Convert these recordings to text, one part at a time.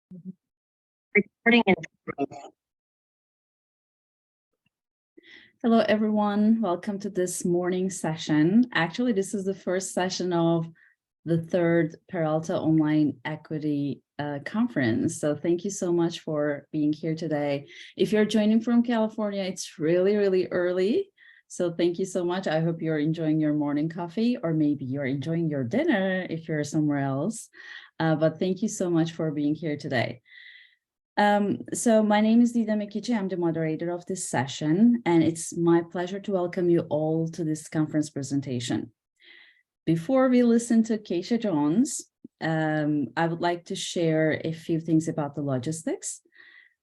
Recording in Hello, everyone. Welcome to this morning session. Actually, this is the first session of the third Peralta Online Equity Conference. So thank you so much for being here today. If you're joining from California, it's really early. So thank you so much. I hope you're enjoying your morning coffee, or maybe you're enjoying your dinner if you're somewhere else. But thank you so much for being here today. So my name is Dida Mekici. I'm the moderator of this session, and it's my pleasure to welcome you all to this conference presentation. Before we listen to Keisha Jones, I would like to share a few things about the logistics.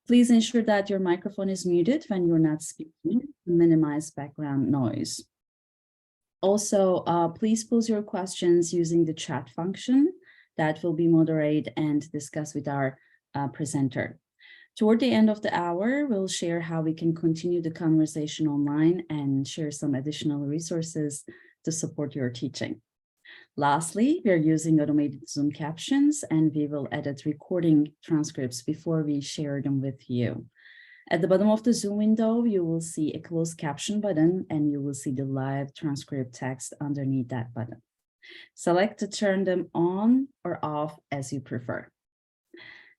Please ensure that your microphone is muted when you're not speaking to minimize background noise. Also, please pose your questions using the chat function that will be moderated and discussed with our presenter. Toward the end of the hour, we'll share how we can continue the conversation online and share some additional resources to support your teaching. Lastly, we're using automated Zoom captions, and we will edit recording transcripts before we share them with you. At the bottom of the Zoom window, you will see a closed caption button, and you will see the live transcript text underneath that button. Select to turn them on or off as you prefer.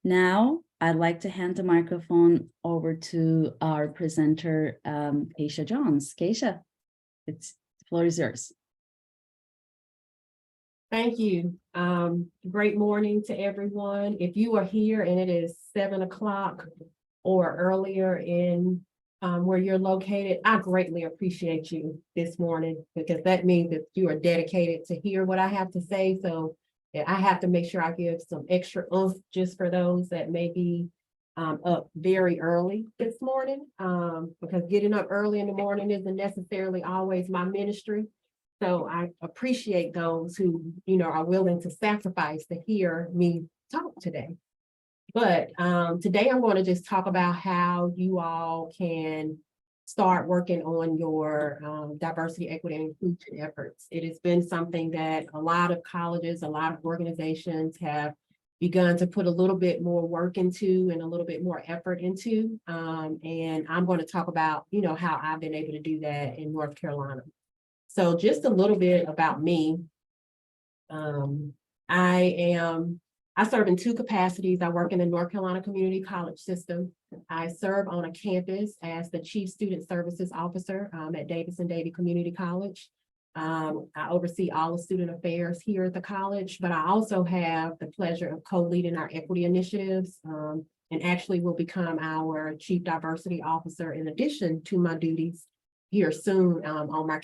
Now, I'd like to hand the microphone over to our presenter, Keisha Jones. Keisha, the floor is yours. Thank you. Great morning to everyone. If you are here and it is 7 o'clock or earlier in where you're located, I greatly appreciate you this morning, because that means that you are dedicated to hear what I have to say. So I have to make sure I give some extra oomph just for those that may be up very early this morning, because getting up early in the morning isn't necessarily always my ministry. So I appreciate those who, are willing to sacrifice to hear me talk today. But today I'm going to just talk about how you all can start working on your diversity, equity, and inclusion efforts. It has been something that a lot of colleges, a lot of organizations have begun to put a little bit more work into and a little bit more effort into. And I'm going to talk about, how I've been able to do that in North Carolina. So just a little bit about me. I serve in two capacities. I work in the North Carolina Community College system. I serve on a campus as the Chief Student Services Officer at Davis and Davie Community College. I oversee all the student affairs here at the college, but I also have the pleasure of co-leading our equity initiatives, and actually will become our Chief Diversity Officer in addition to my duties here soon on my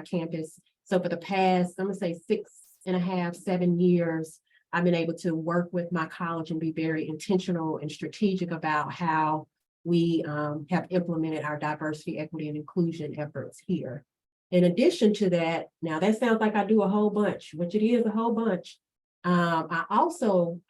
campus. So for the past, I'm gonna say 6.5, 7 years, I've been able to work with my college and be very intentional and strategic about how we have implemented our diversity, equity, and inclusion efforts here. In addition to that, now that sounds like I do a whole bunch, which it is a whole bunch. I also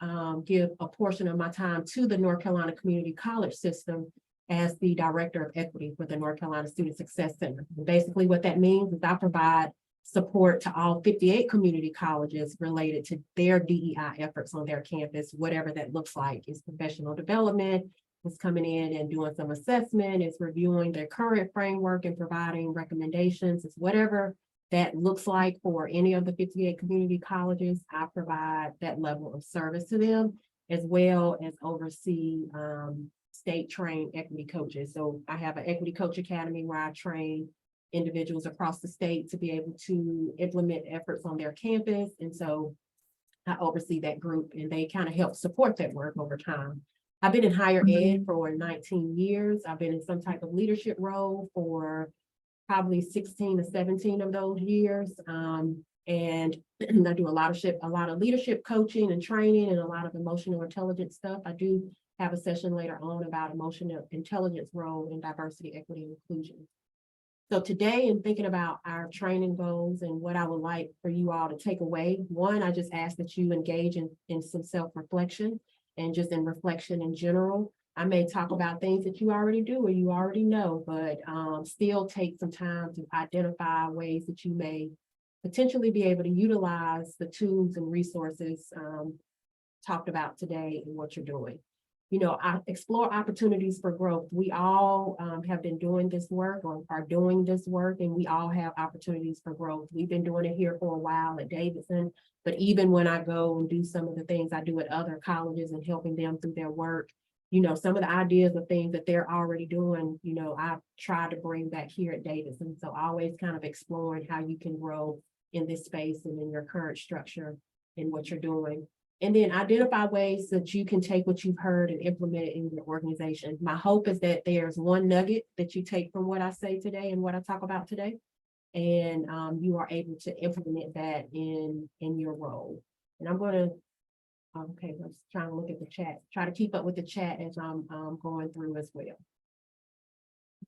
give a portion of my time to the North Carolina Community College system as the Director of Equity for the North Carolina Student Success Center. And basically what that means is I provide support to all 58 community colleges related to their DEI efforts on their campus, whatever that looks like. Is professional development, is coming in and doing some assessment, is reviewing their current framework and providing recommendations. It's whatever that looks like for any of the 58 community colleges. I provide that level of service to them, as well as oversee state trained equity coaches. So I have an equity coach academy where I train individuals across the state to be able to implement efforts on their campus. And so I oversee that group, and they kind of help support that work over time. I've been in higher ed for 19 years. I've been in some type of leadership role for probably 16 to 17 of those years. And I do a lot of leadership coaching and training and a lot of emotional intelligence stuff. I do have a session later on about emotional intelligence role in diversity, equity, and inclusion. So today, in thinking about our training goals and what I would like for you all to take away, one, I just ask that you engage in some self-reflection and just in reflection in general. I may talk about things that you already do or you already know, but still take some time to identify ways that you may potentially be able to utilize the tools and resources talked about today and what you're doing. You know, I explore opportunities for growth. We all have been doing this work or are doing this work, and we all have opportunities for growth. We've been doing it here for a while at Davidson, but even when I go and do some of the things I do at other colleges and helping them through their work, you know, some of the ideas of things that they're already doing, you know, I've tried to bring back here at Davidson. So always kind of exploring how you can grow in this space and in your current structure and what you're doing. And then identify ways that you can take what you've heard and implement it in your organization. My hope is that there's one nugget that you take from what I say today and what I talk about today, and you are able to implement that in your role. And I'm going to, okay, I'm just trying to look at the chat, try to keep up with the chat as I'm going through as well.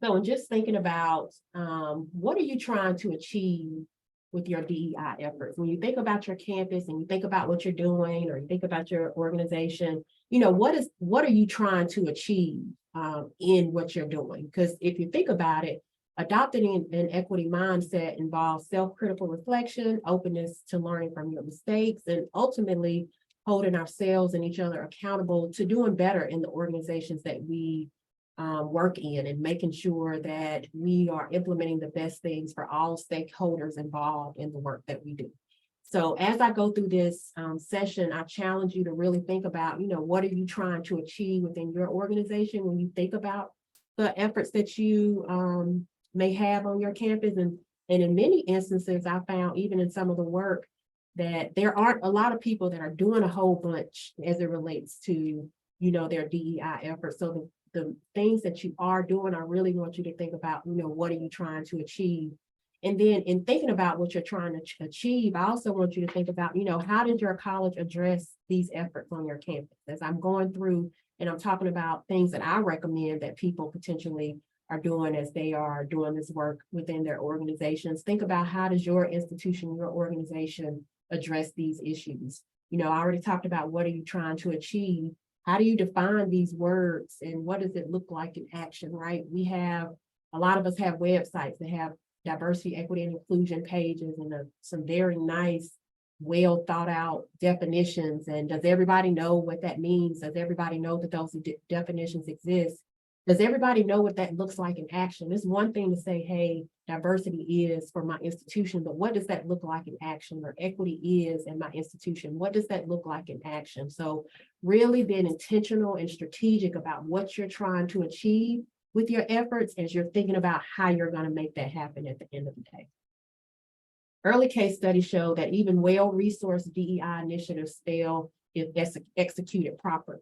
So in just thinking about what are you trying to achieve with your DEI efforts? When you think about your campus and you think about what you're doing, or you think about your organization, you know, what are you trying to achieve in what you're doing? Because if you think about it, adopting an equity mindset involves self-critical reflection, openness to learning from your mistakes, and ultimately holding ourselves and each other accountable to doing better in the organizations that we work in, and making sure that we are implementing the best things for all stakeholders involved in the work that we do. So as I go through this session, I challenge you to really think about, you know, what are you trying to achieve within your organization when you think about the efforts that you may have on your campus. And in many instances, I found even in some of the work that there aren't a lot of people that are doing a whole bunch as it relates to, you know, their DEI efforts. So the things that you are doing, I really want you to think about, you know, what are you trying to achieve? And then in thinking about what you're trying to achieve, I also want you to think about, you know, how did your college address these efforts on your campus? As I'm going through and I'm talking about things that I recommend that people potentially are doing as they are doing this work within their organizations, think about how does your institution, your organization address these issues? You know, I already talked about what are you trying to achieve? How do you define these words and what does it look like in action, right? We have, a lot of us have websites that have diversity, equity, and inclusion pages and some very nice, well thought out definitions. And does everybody know what that means? Does everybody know that those definitions exist? Does everybody know what that looks like in action? It's one thing to say, hey, diversity is for my institution, but what does that look like in action? Or equity is in my institution, what does that look like in action? So really being intentional and strategic about what you're trying to achieve with your efforts as you're thinking about how you're going to make that happen at the end of the day. Early case studies show that even well-resourced DEI initiatives fail if executed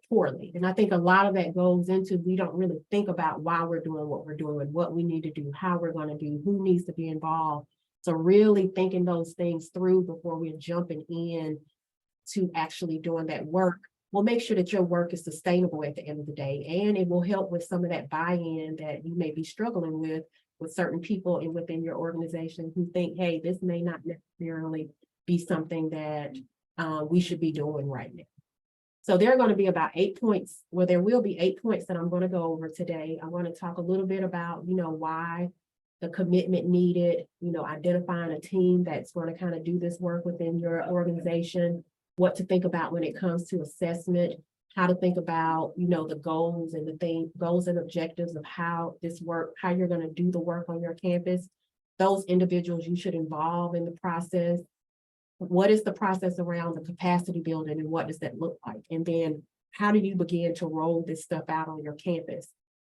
poorly. And I think a lot of that goes into, we don't really think about why we're doing what we're doing, what we need to do, how we're going to do, who needs to be involved. So really thinking those things through before we're jumping in to actually doing that work will make sure that your work is sustainable at the end of the day. And it will help with some of that buy-in that you may be struggling with certain people and within your organization who think, hey, this may not necessarily be something that we should be doing right now. So there are going to be about 8 points, well, there will be 8 points that I'm going to go over today. I'm going to talk a little bit about, you know, why the commitment needed, you know, identifying a team that's going to kind of do this work within your organization, what to think about when it comes to assessment, how to think about, you know, the goals and goals and objectives of how this work, how you're going to do the work on your campus, those individuals you should involve in the process. What is the process around the capacity building and what does that look like? And then how do you begin to roll this stuff out on your campus?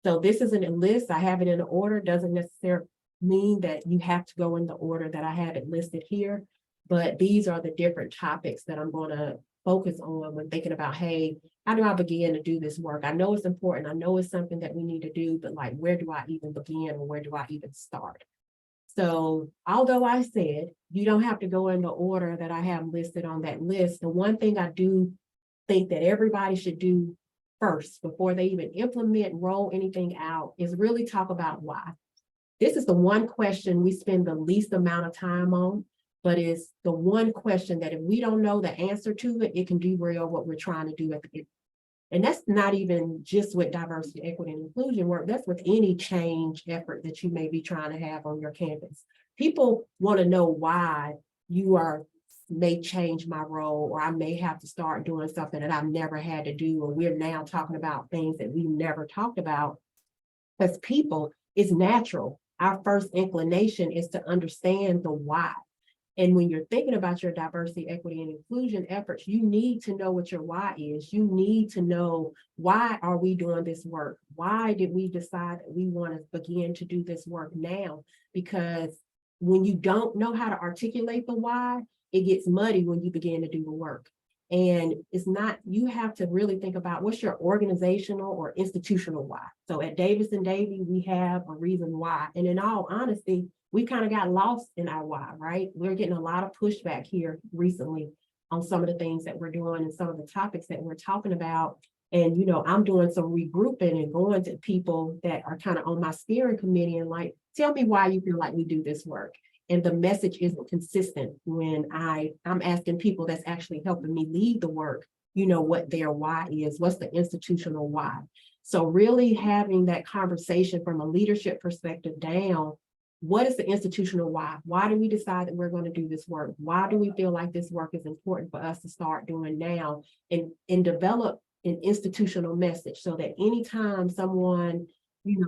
So this isn't a list. I have it in an order. Doesn't necessarily mean that you have to go in the order that I have it listed here, but these are the different topics that I'm going to focus on when thinking about, hey, how do I begin to do this work? I know it's important. I know it's something that we need to do, but like, where do I even begin or where do I even start? So although I said you don't have to go in the order that I have listed on that list, the one thing I do think that everybody should do first before they even implement, roll anything out is really talk about why. This is the one question we spend the least amount of time on, but it's the one question that if we don't know the answer to it, it can derail what we're trying to do at the end. And that's not even just with diversity, equity, and inclusion work. That's with any change effort that you may be trying to have on your campus. People want to know why you are may change my role, or I may have to start doing something that I've never had to do, or we're now talking about things that we never talked about. As people, it's natural. Our first inclination is to understand the why. And when you're thinking about your diversity, equity, and inclusion efforts, you need to know what your why is. You need to know, why are we doing this work? Why did we decide that we want to begin to do this work now? Because when you don't know how to articulate the why, it gets muddy when you begin to do the work. And it's not, you have to really think about what's your organizational or institutional why. So at Davis and Davy, we have a reason why. And in all honesty, we kind of got lost in our why, right? We're getting a lot of pushback here recently on some of the things that we're doing and some of the topics that we're talking about. And, I'm doing some regrouping and going to people that are kind of on my steering committee and like, tell me why you feel like we do this work. And the message isn't consistent when I'm asking people that's actually helping me lead the work, what their why is, what's the institutional why. So really having that conversation from a leadership perspective down. What is the institutional why? Why do we decide that we're going to do this work? Why do we feel like this work is important for us to start doing now? And develop an institutional message so that anytime someone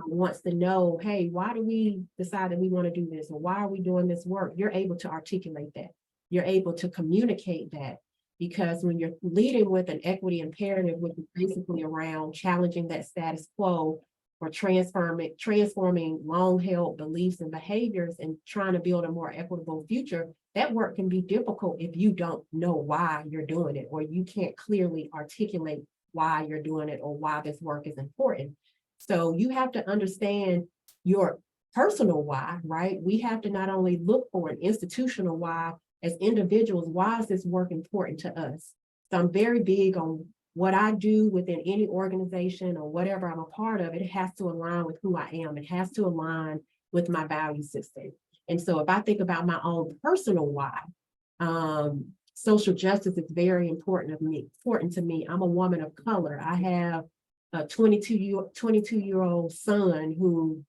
wants to know, hey, why do we decide that we want to do this? Or why are we doing this work? You're able to articulate that. You're able to communicate that. Because when you're leading with an equity imperative, which is basically around challenging that status quo, or transforming long-held beliefs and behaviors and trying to build a more equitable future, that work can be difficult if you don't know why you're doing it, or you can't clearly articulate why you're doing it or why this work is important. So you have to understand your personal why, right? We have to not only look for an institutional why as individuals, why is this work important to us? So I'm very big on what I do within any organization or whatever I'm a part of. It has to align with who I am. It has to align with my value system. And so if I think about my own personal why, social justice is very important to me. I'm a woman of color. I have a 22-year-old son who,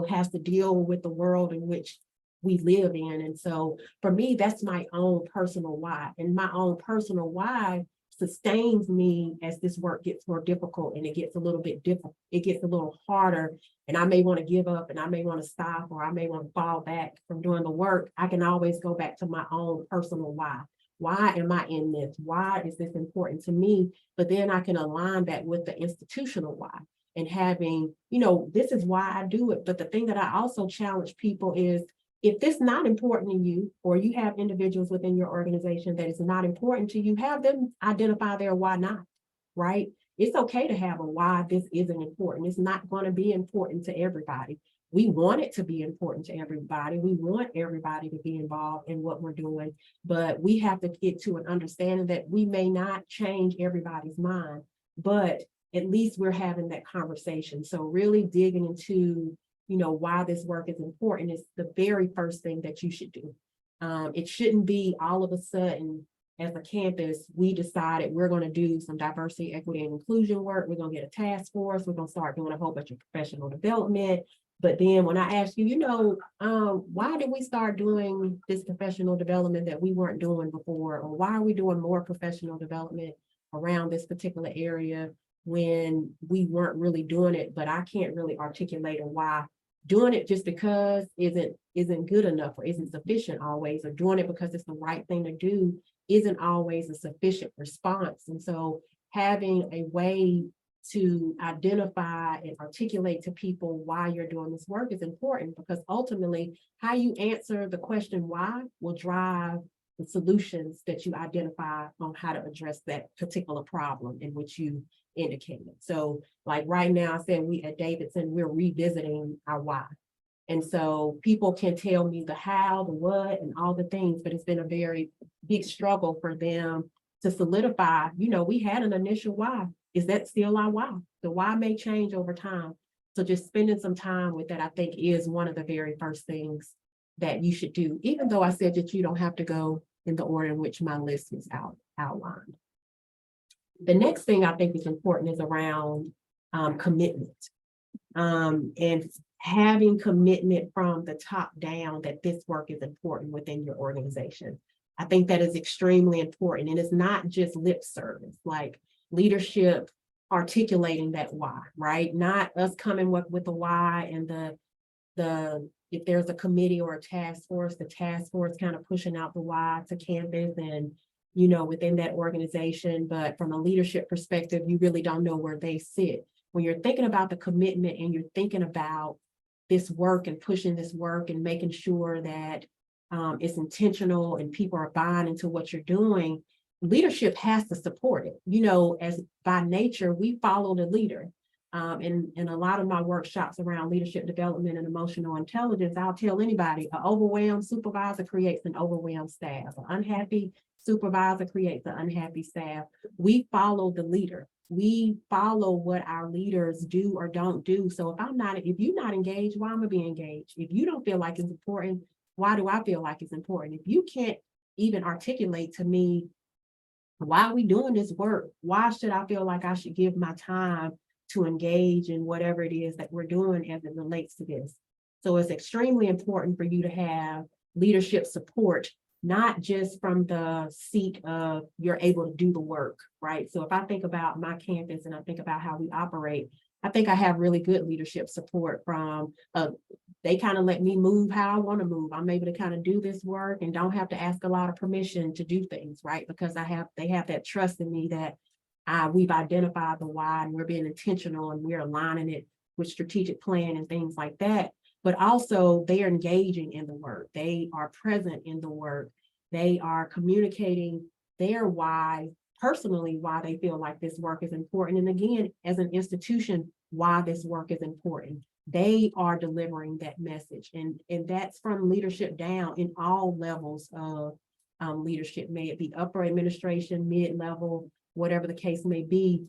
has to deal with the world in which we live in. And so for me, that's my own personal why. And my own personal why sustains me as this work gets more difficult and it gets a little bit difficult. It gets a little harder and I may want to give up and I may want to stop or I may want to fall back from doing the work. I can always go back to my own personal why. Why am I in this? Why is this important to me? But then I can align that with the institutional why and having, this is why I do it. But the thing that I also challenge people is, if this is not important to you, or you have individuals within your organization that is not important to you, have them identify their why not, right? It's okay to have a why this isn't important. It's not going to be important to everybody. We want it to be important to everybody. We want everybody to be involved in what we're doing, but we have to get to an understanding that we may not change everybody's mind, but at least we're having that conversation. So really digging into why this work is important is the very first thing that you should do. It shouldn't be all of a sudden, as a campus, we decided we're going to do some diversity, equity, and inclusion work. We're going to get a task force. We're going to start doing a whole bunch of professional development. But then when I ask you, why did we start doing this professional development that we weren't doing before? Or why are we doing more professional development around this particular area when we weren't really doing it? But I can't really articulate a why. Doing it just because isn't good enough or isn't sufficient always, or doing it because it's the right thing to do isn't always a sufficient response. And so having a way to identify and articulate to people why you're doing this work is important, because ultimately how you answer the question why will drive the solutions that you identify on how to address that particular problem in which you indicated. So like right now, I said we at Davidson, we're revisiting our why. And so people can tell me the how, the what, and all the things, but it's been a very big struggle for them to solidify, we had an initial why. Is that still our why? The why may change over time. So just spending some time with that, I think, is one of the very first things that you should do, even though I said that you don't have to go in the order in which my list was outlined. The next thing I think is important is around commitment, and having commitment from the top down that this work is important within your organization. I think that is extremely important. And it's not just lip service, like leadership articulating that why, right? Not us coming with the why and the if there's a committee or a task force, the task force kind of pushing out the why to campus and within that organization. But from a leadership perspective, you really don't know where they sit. When you're thinking about the commitment and you're thinking about this work and pushing this work and making sure that it's intentional and people are buying into what you're doing, leadership has to support it. As by nature, we follow the leader. In a lot of my workshops around leadership development and emotional intelligence, I'll tell anybody, an overwhelmed supervisor creates an overwhelmed staff. An unhappy supervisor creates an unhappy staff. We follow the leader. We follow what our leaders do or don't do. So if you're not engaged, why am I gonna be engaged? If you don't feel like it's important, why do I feel like it's important? If you can't even articulate to me, why are we doing this work? Why should I feel like I should give my time to engage in whatever it is that we're doing as it relates to this? So it's extremely important for you to have leadership support, not just from the seat of you're able to do the work, right? So if I think about my campus and I think about how we operate, I think I have really good leadership support from, they kind of let me move how I want to move. I'm able to kind of do this work and don't have to ask a lot of permission to do things, right? Because they have that trust in me that we've identified the why and we're being intentional and we're aligning it with strategic plan and things like that. But also they are engaging in the work. They are present in the work. They are communicating their why, personally, why they feel like this work is important. And again, as an institution, why this work is important. They are delivering that message. And that's from leadership down in all levels of leadership, may it be upper administration, mid-level, whatever the case may be.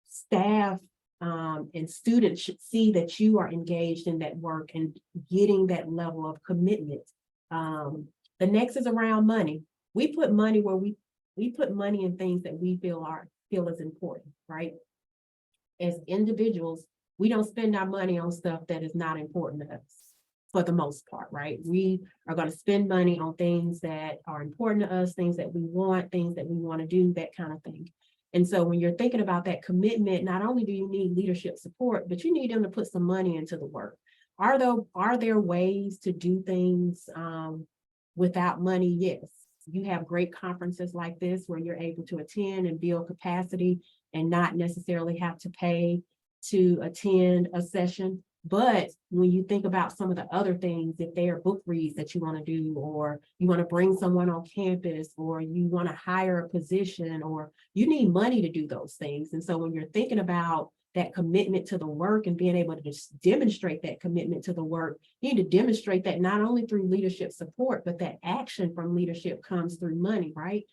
Staff and students should see that you are engaged in that work and getting that level of commitment. The next is around money. We put money where we put money in things that we feel is important, right? As individuals, we don't spend our money on stuff that is not important to us for the most part, right? We are going to spend money on things that are important to us, things that we want to do, that kind of thing. And so when you're thinking about that commitment, not only do you need leadership support, but you need them to put some money into the work. Are there ways to do things without money? Yes. You have great conferences like this where you're able to attend and build capacity and not necessarily have to pay to attend a session. But when you think about some of the other things, if they are book reads that you want to do, or you want to bring someone on campus, or you want to hire a position, or you need money to do those things. And so when you're thinking about that commitment to the work and being able to just demonstrate that commitment to the work, you need to demonstrate that not only through leadership support, but that action from leadership comes through money, right?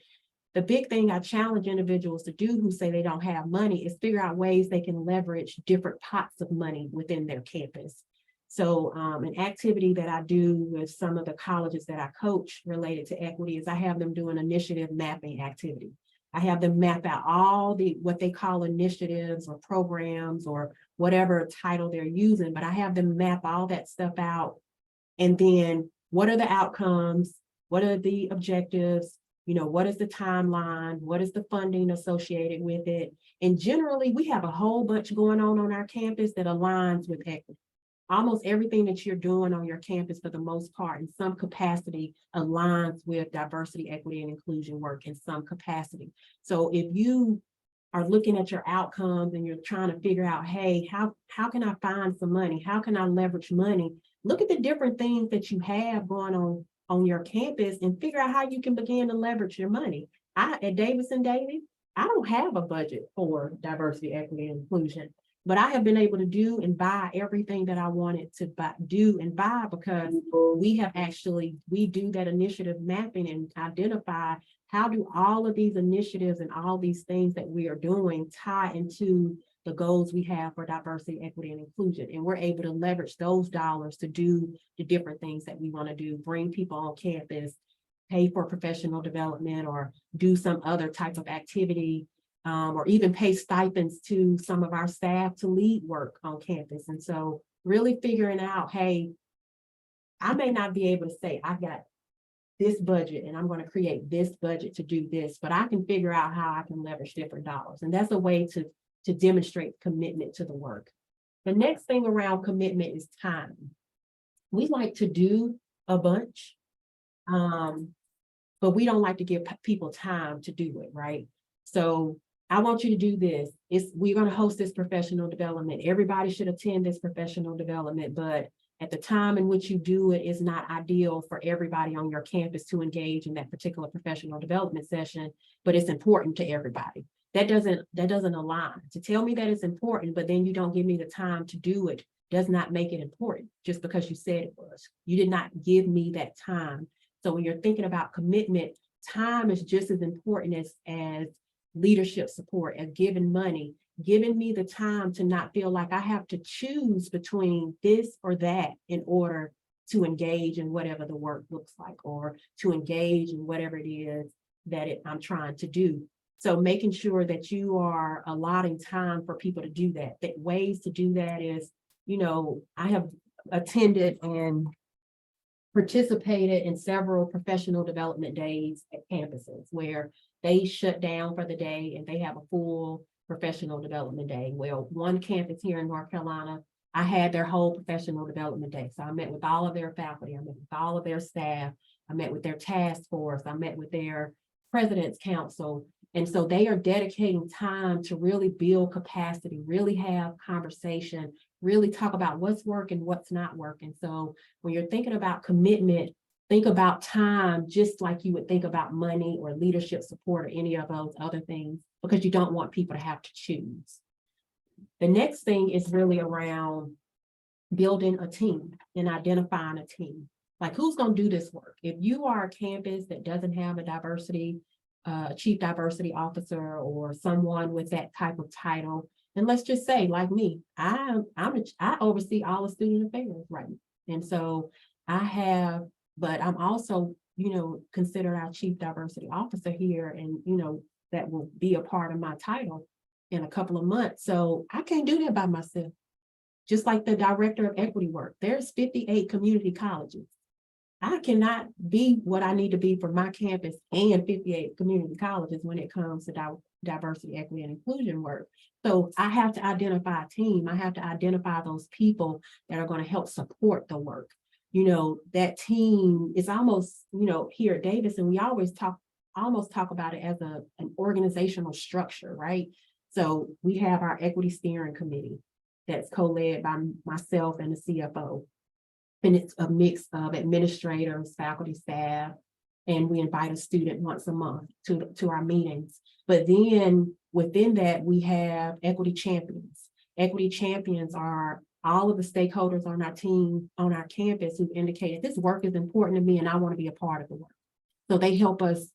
The big thing I challenge individuals to do who say they don't have money is figure out ways they can leverage different pots of money within their campus. So an activity that I do with some of the colleges that I coach related to equity is I have them do an initiative mapping activity. I have them map out all what they call initiatives or programs or whatever title they're using, but I have them map all that stuff out. And then what are the outcomes? What are the objectives? What is the timeline? What is the funding associated with it? And generally, we have a whole bunch going on our campus that aligns with equity. Almost everything that you're doing on your campus, for the most part, in some capacity, aligns with diversity, equity, and inclusion work in some capacity. So if you are looking at your outcomes and you're trying to figure out, hey, how can I find some money? How can I leverage money? Look at the different things that you have going on your campus and figure out how you can begin to leverage your money. At Davis and Davy, I don't have a budget for diversity, equity, and inclusion, but I have been able to do and buy everything that I wanted to do and buy because we do that initiative mapping and identify how do all of these initiatives and all these things that we are doing tie into the goals we have for diversity, equity, and inclusion. And we're able to leverage those dollars to do the different things that we want to do, bring people on campus, pay for professional development, or do some other type of activity, or even pay stipends to some of our staff to lead work on campus. And so really figuring out, hey, I may not be able to say I got this budget and I'm going to create this budget to do this, but I can figure out how I can leverage different dollars. And that's a way to demonstrate commitment to the work. The next thing around commitment is time. We like to do a bunch, but we don't like to give people time to do it, right? So I want you to do this. We're going to host this professional development. Everybody should attend this professional development, but at the time in which you do it is not ideal for everybody on your campus to engage in that particular professional development session, but it's important to everybody. That doesn't align. To tell me that it's important, but then you don't give me the time to do it does not make it important just because you said it was. You did not give me that time. So when you're thinking about commitment, time is just as important as leadership support, as giving money, giving me the time to not feel like I have to choose between this or that in order to engage in whatever the work looks like, or to engage in whatever it is that I'm trying to do. So making sure that you are allotting time for people to do that. The ways to do that is, I have attended and participated in several professional development days at campuses where they shut down for the day and they have a full professional development day. Well, one campus here in North Carolina, I had their whole professional development day. So I met with all of their faculty, I met with all of their staff, I met with their task force, I met with their president's council. And so they are dedicating time to really build capacity, really have conversation, really talk about what's working, what's not working. So when you're thinking about commitment, think about time just like you would think about money or leadership support or any of those other things, because you don't want people to have to choose. The next thing is really around building a team and identifying a team. Like, who's going to do this work? If you are a campus that doesn't have a chief diversity officer or someone with that type of title, and let's just say, like me, I oversee all the student affairs right now. And so but I'm also, considered our chief diversity officer here, and, that will be a part of my title in a couple of months. So I can't do that by myself. Just like the director of equity work, there's 58 community colleges. I cannot be what I need to be for my campus and 58 community colleges when it comes to diversity, equity, and inclusion work. So I have to identify a team. I have to identify those people that are going to help support the work. That team is almost, here at Davidson, we always talk about it as an organizational structure, right? So we have our equity steering committee that's co-led by myself and the CFO. And it's a mix of administrators, faculty, staff, and we invite a student once a month to our meetings. But then within that, we have equity champions. Equity champions are all of the stakeholders on our team, on our campus, who've indicated this work is important to me and I want to be a part of the work. So they help us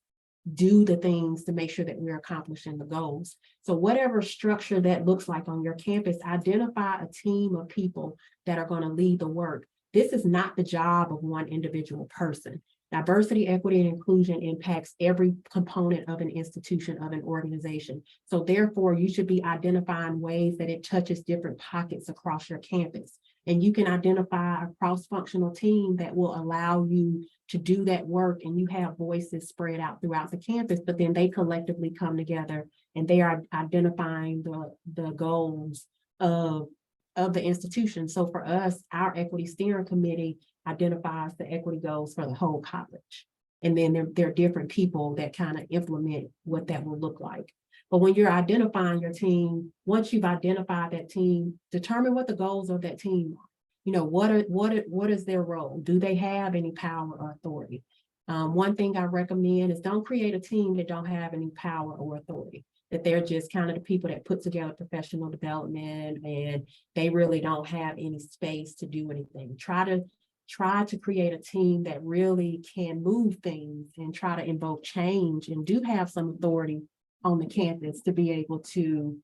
do the things to make sure that we're accomplishing the goals. So whatever structure that looks like on your campus, identify a team of people that are going to lead the work. This is not the job of one individual person. Diversity, equity, and inclusion impacts every component of an institution, of an organization. So therefore, you should be identifying ways that it touches different pockets across your campus. And you can identify a cross-functional team that will allow you to do that work, and you have voices spread out throughout the campus, but then they collectively come together and they are identifying the goals of the institution. So for us, our equity steering committee identifies the equity goals for the whole college. And then there are different people that kind of implement what that will look like. But when you're identifying your team, once you've identified that team, determine what the goals of that team are. What is their role? Do they have any power or authority? One thing I recommend is don't create a team that don't have any power or authority, that they're just kind of the people that put together professional development and they really don't have any space to do anything. Try to create a team that really can move things and try to invoke change and do have some authority on the campus to be able to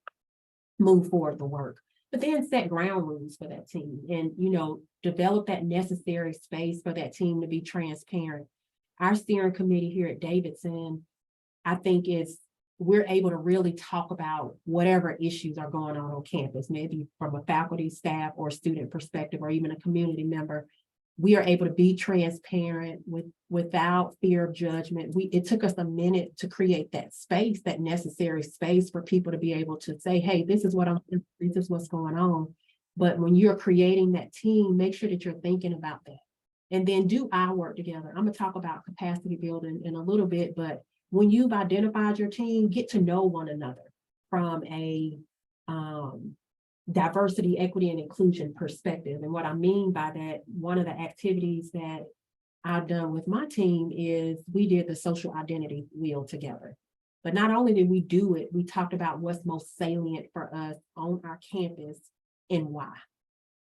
move forward the work. But then set ground rules for that team and, develop that necessary space for that team to be transparent. Our steering committee here at Davidson, I think we're able to really talk about whatever issues are going on campus, maybe from a faculty, staff, or student perspective, or even a community member. we are able to be transparent without fear of judgment. It took us a minute to create that space, that necessary space for people to be able to say, hey, this is this is what's going on. But when you're creating that team, make sure that you're thinking about that. And then do our work together. I'm gonna talk about capacity building in a little bit, but when you've identified your team, get to know one another from a diversity, equity, and inclusion perspective. And what I mean by that, one of the activities that I've done with my team is we did the social identity wheel together. But not only did we do it, we talked about what's most salient for us on our campus and why.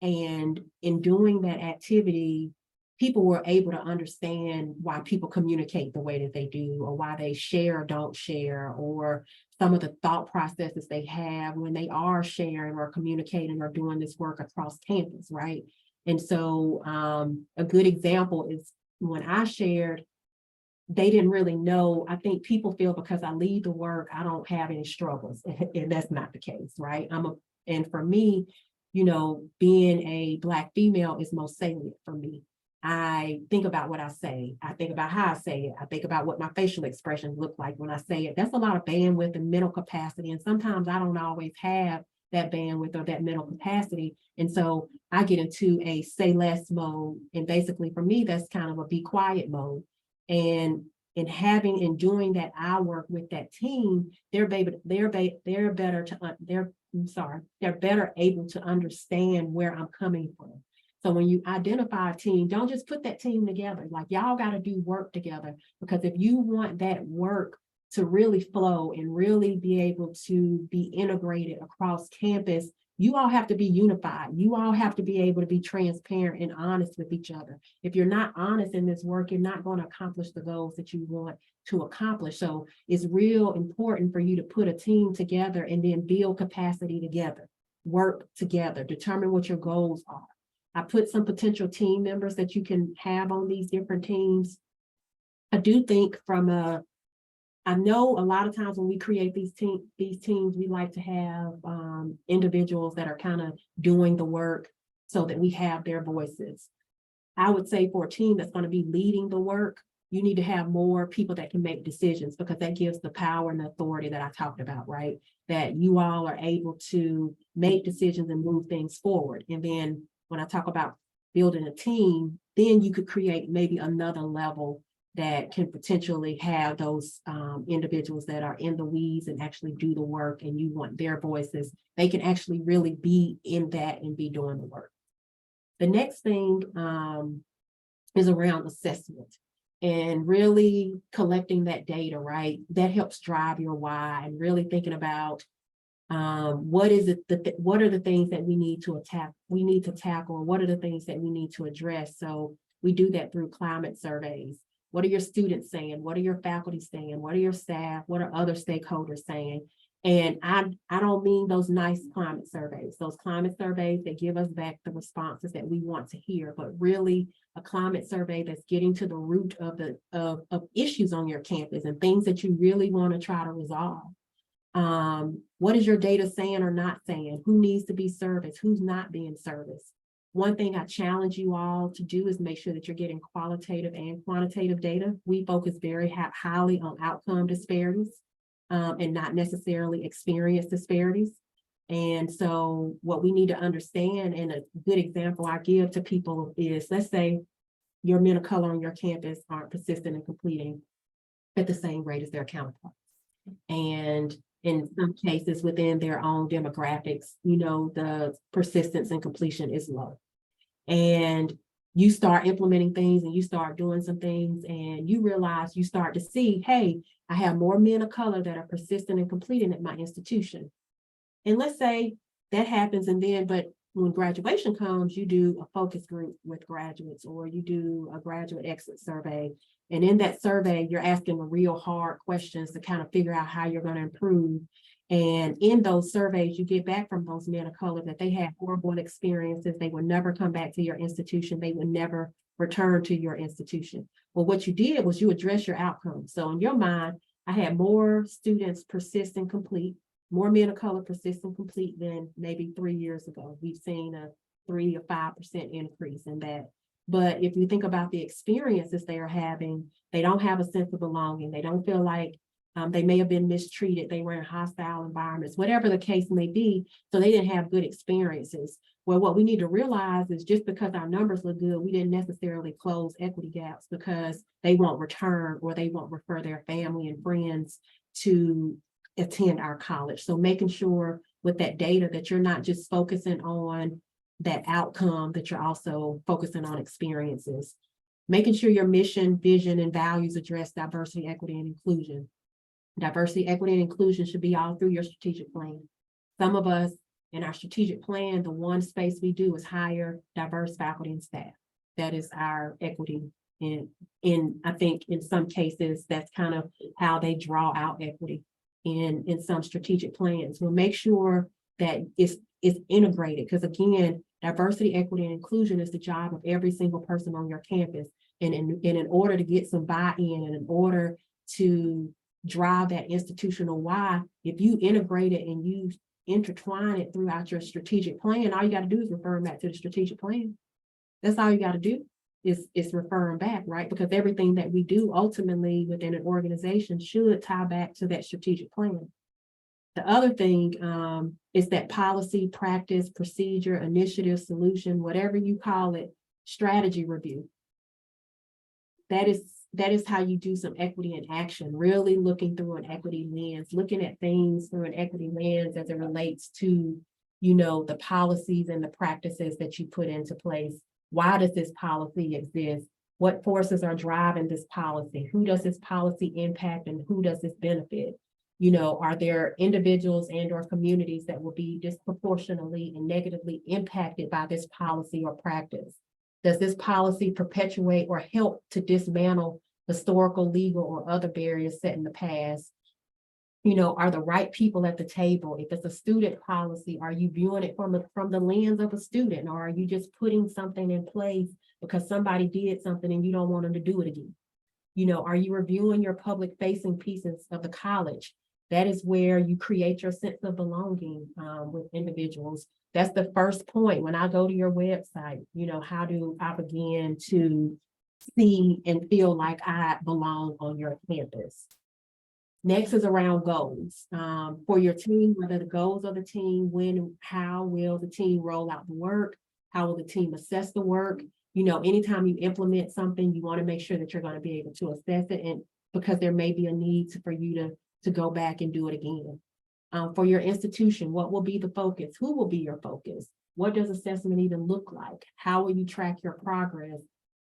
And in doing that activity, people were able to understand why people communicate the way that they do, or why they share or don't share, or some of the thought processes they have when they are sharing or communicating or doing this work across campus, right? And so a good example is when I shared, they didn't really know. I think people feel because I lead the work, I don't have any struggles, and that's not the case, right? And for me, you know, being a Black female is most salient for me. I think about what I say. I think about how I say it. I think about what my facial expressions look like when I say it. That's a lot of bandwidth and mental capacity. And sometimes I don't always have that bandwidth or that mental capacity. And so I get into a say less mode. And basically for me, that's kind of a be quiet mode. And in doing that, I work with that team, they're better able to understand where I'm coming from. So when you identify a team, don't just put that team together. Like, y'all got to do work together, because if you want that work to really flow and really be able to be integrated across campus, you all have to be unified. You all have to be able to be transparent and honest with each other. If you're not honest in this work, you're not going to accomplish the goals that you want to accomplish. So it's real important for you to put a team together and then build capacity together, work together, determine what your goals are. I put some potential team members that you can have on these different teams. I do think I know a lot of times when we create these teams, we like to have individuals that are kind of doing the work so that we have their voices. I would say for a team that's going to be leading the work, you need to have more people that can make decisions, because that gives the power and the authority that I talked about, right? That you all are able to make decisions and move things forward. And then when I talk about building a team, then you could create maybe another level that can potentially have those individuals that are in the weeds and actually do the work, and you want their voices. They can actually really be in that and be doing the work. The next thing is around assessment and really collecting that data, right? That helps drive your why, and really thinking about what are the things that we need to tackle, what are the things that we need to address. So we do that through climate surveys. What are your students saying? What are your faculty saying? What are your staff? What are other stakeholders saying? And I don't mean those nice climate surveys, those climate surveys that give us back the responses that we want to hear, but really a climate survey that's getting to the root of issues on your campus and things that you really want to try to resolve. What is your data saying or not saying? Who needs to be serviced? Who's not being serviced? One thing I challenge you all to do is make sure that you're getting qualitative and quantitative data. We focus very highly on outcome disparities and not necessarily experience disparities. And so what we need to understand, and a good example I give to people is, let's say your men of color on your campus aren't persistent and completing at the same rate as their counterparts. And in some cases within their own demographics, you know, the persistence and completion is low. And you start implementing things and you start doing some things, and you realize, you start to see, hey, I have more men of color that are persistent and completing at my institution. And let's say that happens, and then, but when graduation comes, you do a focus group with graduates, or you do a graduate exit survey. And in that survey, you're asking the real hard questions to kind of figure out how you're going to improve. And in those surveys, you get back from those men of color that they had horrible experiences. They would never come back to your institution. They would never return to your institution. Well, what you did was you address your outcomes. So in your mind, I had more students persist and complete, more men of color persist and complete than maybe 3 years ago. We've seen a 3 or 5% increase in that. But if you think about the experiences they are having, they don't have a sense of belonging. They don't feel like they may have been mistreated. They were in hostile environments, whatever the case may be. So they didn't have good experiences. Well, what we need to realize is just because our numbers look good, we didn't necessarily close equity gaps because they won't return or they won't refer their family and friends to attend our college. So making sure with that data that you're not just focusing on that outcome, that you're also focusing on experiences. Making sure your mission, vision, and values address diversity, equity, and inclusion. Diversity, equity, and inclusion should be all through your strategic plan. Some of us in our strategic plan, the one space we do is hire diverse faculty and staff. That is our equity. And I think in some cases, that's kind of how they draw out equity in some strategic plans. We'll make sure that it's integrated, because again, diversity, equity, and inclusion is the job of every single person on your campus. And in order to get some buy-in and in order to drive that institutional why, if you integrate it and you intertwine it throughout your strategic plan, all you got to do is refer them back to the strategic plan. That's all you got to do is refer them back, right? Because everything that we do ultimately within an organization should tie back to that strategic plan. The other thing is that policy, practice, procedure, initiative, solution, whatever you call it, strategy review. That is how you do some equity in action, really looking through an equity lens, looking at things through an equity lens as it relates to, the policies and the practices that you put into place. Why does this policy exist? What forces are driving this policy? Who does this policy impact and who does this benefit? Are there individuals and or communities that will be disproportionately and negatively impacted by this policy or practice? Does this policy perpetuate or help to dismantle historical, legal, or other barriers set in the past? Are the right people at the table? If it's a student policy, are you viewing it from the lens of a student, or are you just putting something in place because somebody did something and you don't want them to do it again? Are you reviewing your public facing pieces of the college? That is where you create your sense of belonging with individuals. That's the first point. When I go to your website, how do I begin to see and feel like I belong on your campus? Next is around goals for your team. What are the goals of the team? When and how will the team roll out the work? How will the team assess the work? Anytime you implement something, you want to make sure that you're going to be able to assess it, and because there may be a need for you to go back and do it again. For your institution, what will be the focus? Who will be your focus? What does assessment even look like? How will you track your progress?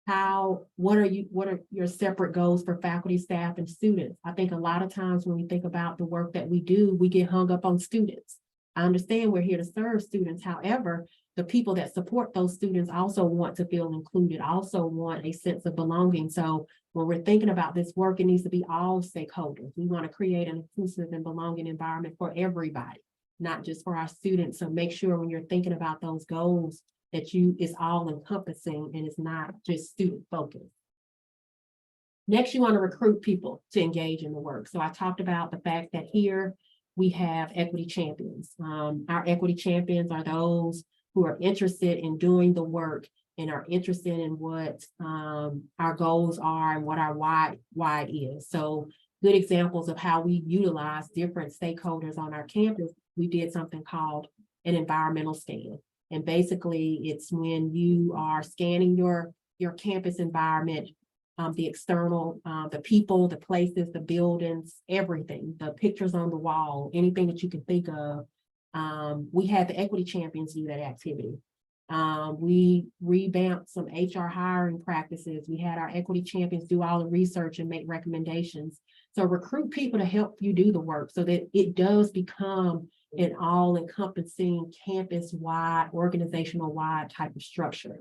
What are your separate goals for faculty, staff, and students? I think a lot of times when we think about the work that we do, we get hung up on students. I understand we're here to serve students. However, the people that support those students also want to feel included, also want a sense of belonging. So when we're thinking about this work, it needs to be all stakeholders. We want to create an inclusive and belonging environment for everybody, not just for our students. So make sure when you're thinking about those goals that it's all encompassing and it's not just student focused. Next, you want to recruit people to engage in the work. So I talked about the fact that here we have equity champions. Our equity champions are those who are interested in doing the work and are interested in what our goals are and what our why is. So good examples of how we utilize different stakeholders on our campus. We did something called an environmental scan. And basically it's when you are scanning your campus environment, the external, the people, the places, the buildings, everything, the pictures on the wall, anything that you can think of. We had the equity champions do that activity. We revamped some HR hiring practices. We had our equity champions do all the research and make recommendations. So recruit people to help you do the work so that it does become an all-encompassing campus-wide, organizational-wide type of structure.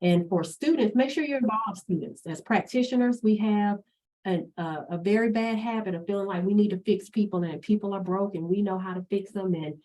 And for students, make sure you involve students. As practitioners, we have a very bad habit of feeling like we need to fix people and people are broken. We know how to fix them, and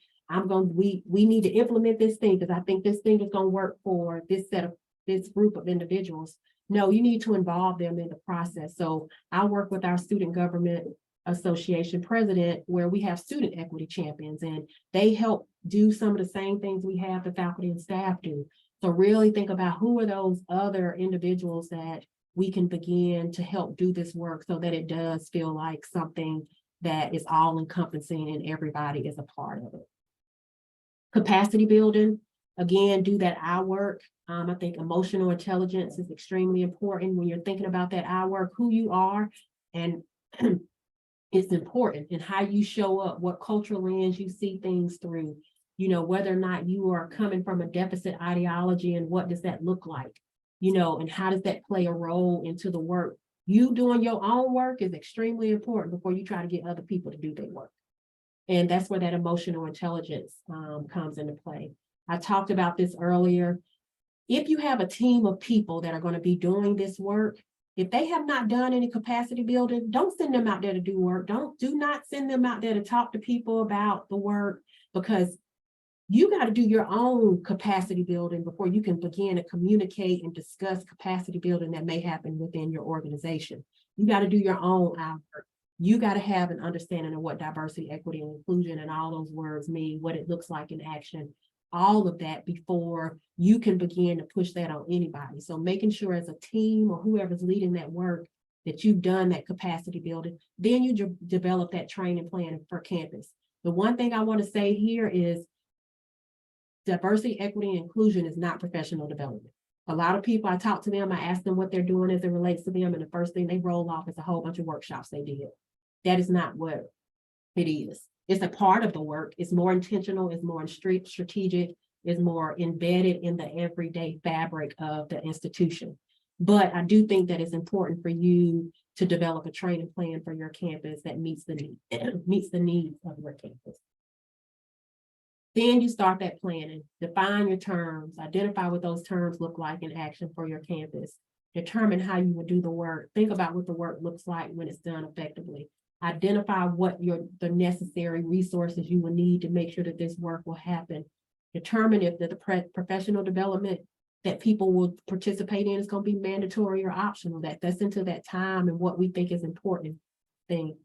we need to implement this thing because I think this thing is going to work for this group of individuals. No, you need to involve them in the process. So I work with our student government Association president, where we have student equity champions, and they help do some of the same things we have the faculty and staff do. So really think about who are those other individuals that we can begin to help do this work so that it does feel like something that is all encompassing and everybody is a part of it. Capacity building, again, do that I work. I think emotional intelligence is extremely important when you're thinking about that I work, who you are, and it's important in how you show up, what cultural lens you see things through, whether or not you are coming from a deficit ideology and what does that look like, and how does that play a role into the work. You doing your own work is extremely important before you try to get other people to do their work. And that's where that emotional intelligence comes into play. I talked about this earlier. If you have a team of people that are going to be doing this work, if they have not done any capacity building, don't send them out there to do work. Do not send them out there to talk to people about the work, because you got to do your own capacity building before you can begin to communicate and discuss capacity building that may happen within your organization. You got to do your own work. You got to have an understanding of what diversity, equity, and inclusion and all those words mean, what it looks like in action, all of that before you can begin to push that on anybody. So making sure as a team or whoever's leading that work that you've done that capacity building, then you develop that training plan for campus. The one thing I want to say here is diversity, equity, and inclusion is not professional development. A lot of people, I talk to them, I ask them what they're doing as it relates to them, and the first thing they roll off is a whole bunch of workshops they did. That is not what it is. It's a part of the work. It's more intentional, it's more strategic, it's more embedded in the everyday fabric of the institution. But I do think that it's important for you to develop a training plan for your campus that meets the needs of your campus. Then you start that planning, define your terms, identify what those terms look like in action for your campus, determine how you will do the work, think about what the work looks like when it's done effectively, identify what the necessary resources you will need to make sure that this work will happen, determine if the professional development that people will participate in is going to be mandatory or optional. That's into that time and what we think is important thing.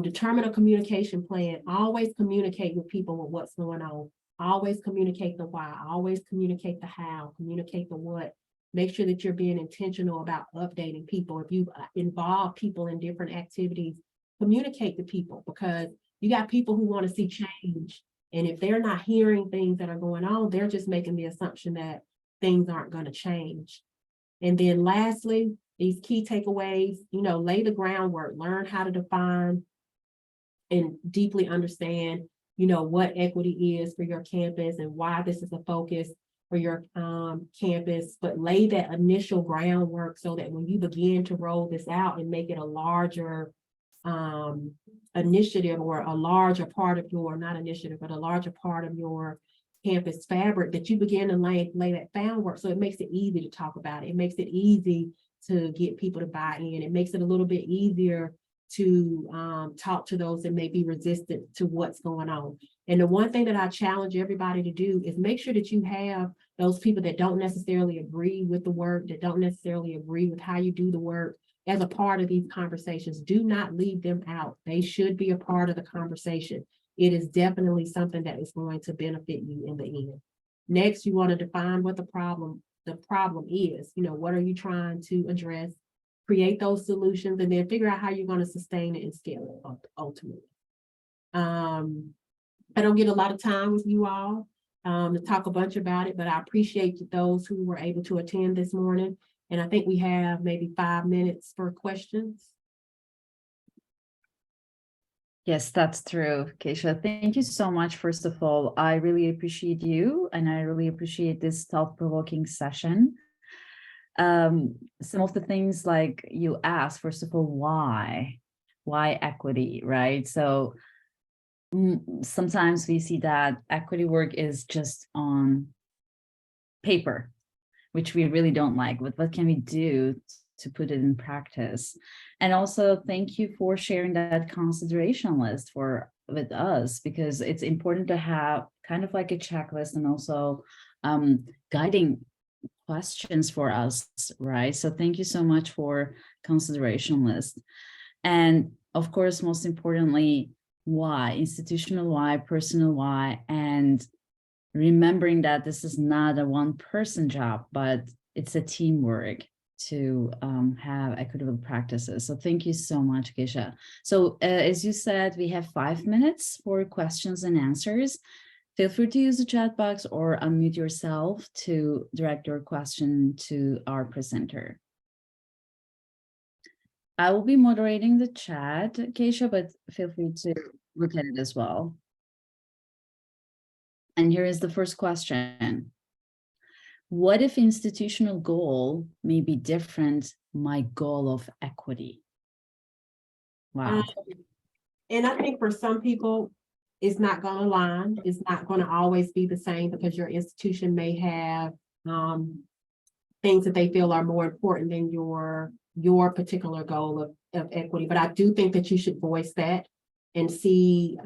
Determine a communication plan. Always communicate with people with what's going on. Always communicate the why. Always communicate the how. Communicate the what. Make sure that you're being intentional about updating people. If you involve people in different activities, communicate to people, because you got people who want to see change. And if they're not hearing things that are going on, they're just making the assumption that things aren't going to change. And then lastly, these key takeaways, lay the groundwork, learn how to define and deeply understand, what equity is for your campus and why this is a focus for your campus, but lay that initial groundwork so that when you begin to roll this out and make it a larger initiative or a larger part of your, not initiative, but a larger part of your campus fabric, that you begin to lay that groundwork. So it makes it easy to talk about it. It makes it easy to get people to buy in. It makes it a little bit easier to talk to those that may be resistant to what's going on. And the one thing that I challenge everybody to do is make sure that you have those people that don't necessarily agree with the work, that don't necessarily agree with how you do the work, as a part of these conversations. Do not leave them out. They should be a part of the conversation. It is definitely something that is going to benefit you in the end. Next, you want to define what the problem is. What are you trying to address? Create those solutions, and then figure out how you're going to sustain it and scale it ultimately. I don't get a lot of time with you all to talk a bunch about it, but I appreciate those who were able to attend this morning. And I think we have maybe 5 minutes for questions. Yes, that's true, Keisha. Thank you so much. First of all, I really appreciate you, and I really appreciate this thought-provoking session. Some of the things like you asked, first of all, why equity, right? So sometimes we see that equity work is just on paper, which we really don't like. What can we do to put it in practice? And also thank you for sharing that consideration list with us, because it's important to have kind of like a checklist and also guiding questions for us, right? So thank you so much for consideration list. And of course, most importantly, why, institutional why, personal why, and remembering that this is not a one-person job, but it's a teamwork to have equitable practices. So thank you so much, Keisha. So as you said, we have 5 minutes for questions and answers. Feel free to use the chat box or unmute yourself to direct your question to our presenter. I will be moderating the chat, Keisha, but feel free to look at it as well. And here is the first question. What if institutional goal may be different, my goal of equity? Wow. And I think for some people, it's not going to align. It's not going to always be the same because your institution may have things that they feel are more important than your particular goal of equity. But I do think that you should voice that and see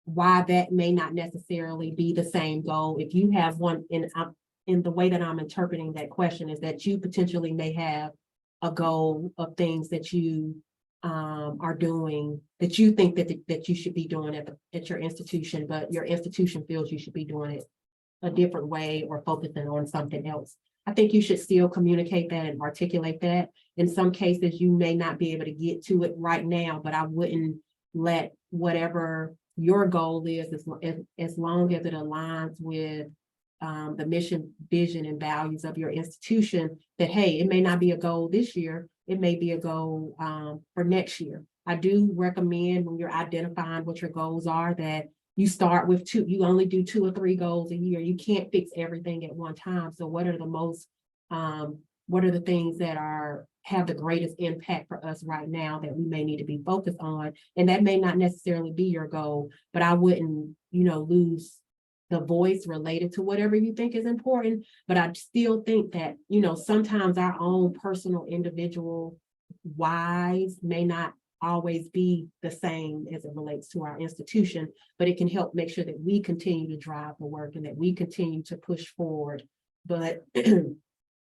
why that may not necessarily be the same goal. If you have one, in the way that I'm interpreting that question is that you potentially may have a goal of things that you are doing that you think that you should be doing at your institution, but your institution feels you should be doing it a different way or focusing on something else. I think you should still communicate that and articulate that. In some cases, you may not be able to get to it right now, but I wouldn't let whatever your goal is, as long as it aligns with the mission, vision, and values of your institution, that, hey, it may not be a goal this year, it may be a goal for next year. I do recommend when you're identifying what your goals are that you start with two, you only do 2 or 3 goals a year. You can't fix everything at one time. So what are the most, what are the things that have the greatest impact for us right now that we may need to be focused on? And that may not necessarily be your goal, but I wouldn't, lose the voice related to whatever you think is important. But I still think that, sometimes our own personal individual whys may not always be the same as it relates to our institution, but it can help make sure that we continue to drive the work and that we continue to push forward. But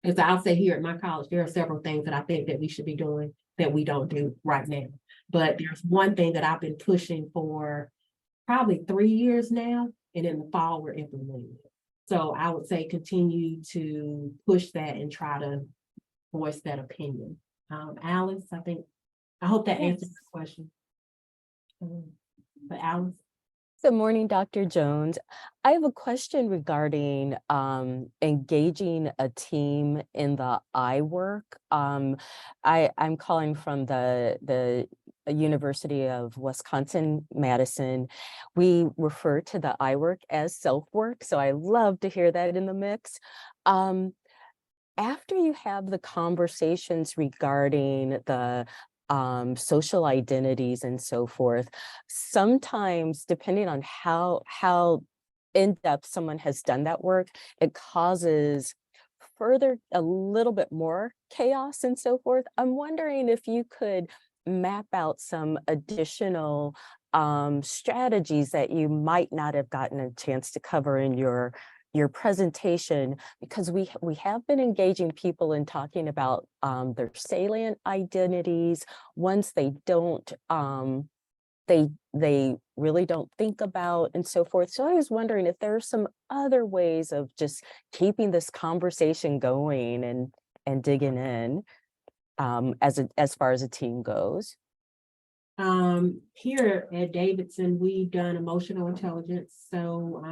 as I'll say, here at my college, there are several things that I think that we should be doing that we don't do right now. But there's one thing that I've been pushing for probably 3 years now, and in the fall we're implementing it. So I would say continue to push that and try to voice that opinion. Alice, I hope that answers the question. But Alice. Good morning, Dr. Jones. I have a question regarding engaging a team in the I work. I'm calling from the University of Wisconsin-Madison. We refer to the I work as self-work, so I love to hear that in the mix. After you have the conversations regarding the social identities and so forth, sometimes depending on how in-depth someone has done that work, it causes a little bit more chaos and so forth. I'm wondering if you could map out some additional strategies that you might not have gotten a chance to cover in your presentation, because we have been engaging people in talking about their salient identities, ones they don't they really don't think about and so forth. So I was wondering if there are some other ways of just keeping this conversation going and digging in as far as a team goes. Here at Davidson, we've done emotional intelligence. So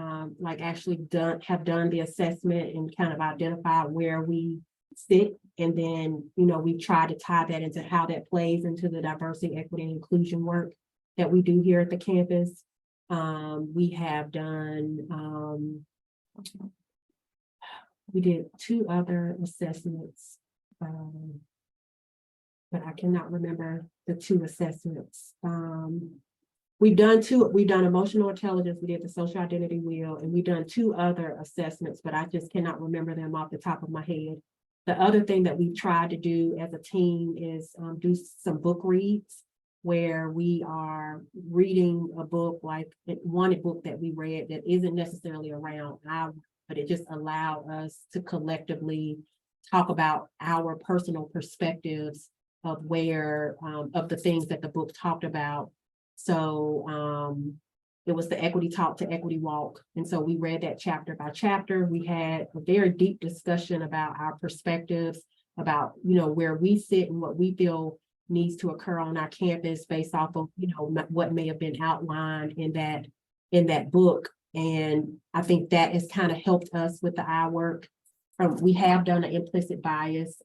actually have done the assessment and kind of identified where we sit. And then, we try to tie that into how that plays into the diversity, equity, and inclusion work that we do here at the campus. We have done, we did 2 other assessments, but I cannot remember the 2 assessments. We've done emotional intelligence, we did the social identity wheel, and we've done 2 other assessments, but I just cannot remember them off the top of my head. The other thing that we've tried to do as a team is do some book reads where we are reading a book, like one book that we read that isn't necessarily around but it just allowed us to collectively talk about our personal perspectives where, of the things that the book talked about. So it was the Equity Talk to Equity Walk. And so we read that chapter by chapter. We had a very deep discussion about our perspectives, about, where we sit and what we feel needs to occur on our campus based off of, what may have been outlined in that book. And I think that has kind of helped us with our work. We have done an implicit bias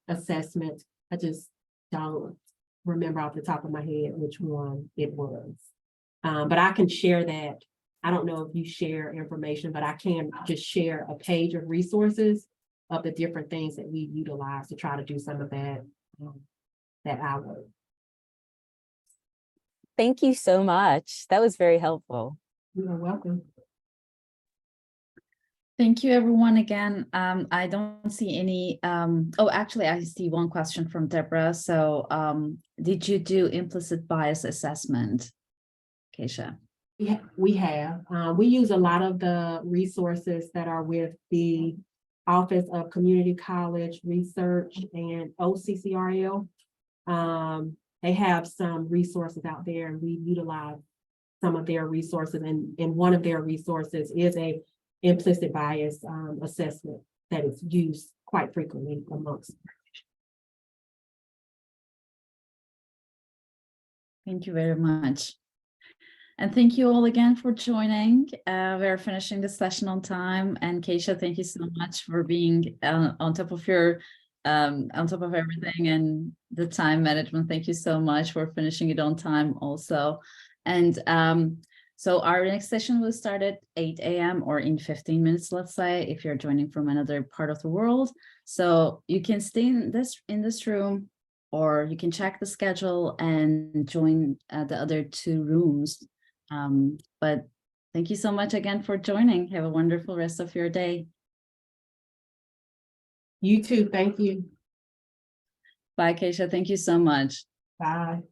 assessment. I just don't remember off the top of my head which one it was. But I can share that. I don't know if you share information, but I can just share a page of resources of the different things that we utilize to try to do some of that hour. Thank you so much. That was very helpful. You're welcome. Thank you, everyone. Again, I don't see any, oh, actually, I see one question from Deborah. So did you do implicit bias assessment, Keisha? Yeah, we have. We use a lot of the resources that are with the Office of Community College Research and OCCRL. They have some resources out there, and we utilize some of their resources. And one of their resources is a implicit bias assessment that is used quite frequently amongst. Thank you very much. And thank you all again for joining. We're finishing the session on time. And Keisha, thank you so much for being on top of everything and the time management. Thank you so much for finishing it on time also. And so our next session will start at 8 a.m. or in 15 minutes, let's say, if you're joining from another part of the world. So you can stay in this room, or you can check the schedule and join the other two rooms. But thank you so much again for joining. Have a wonderful rest of your day. You too. Thank you. Bye, Keisha. Thank you so much. Bye.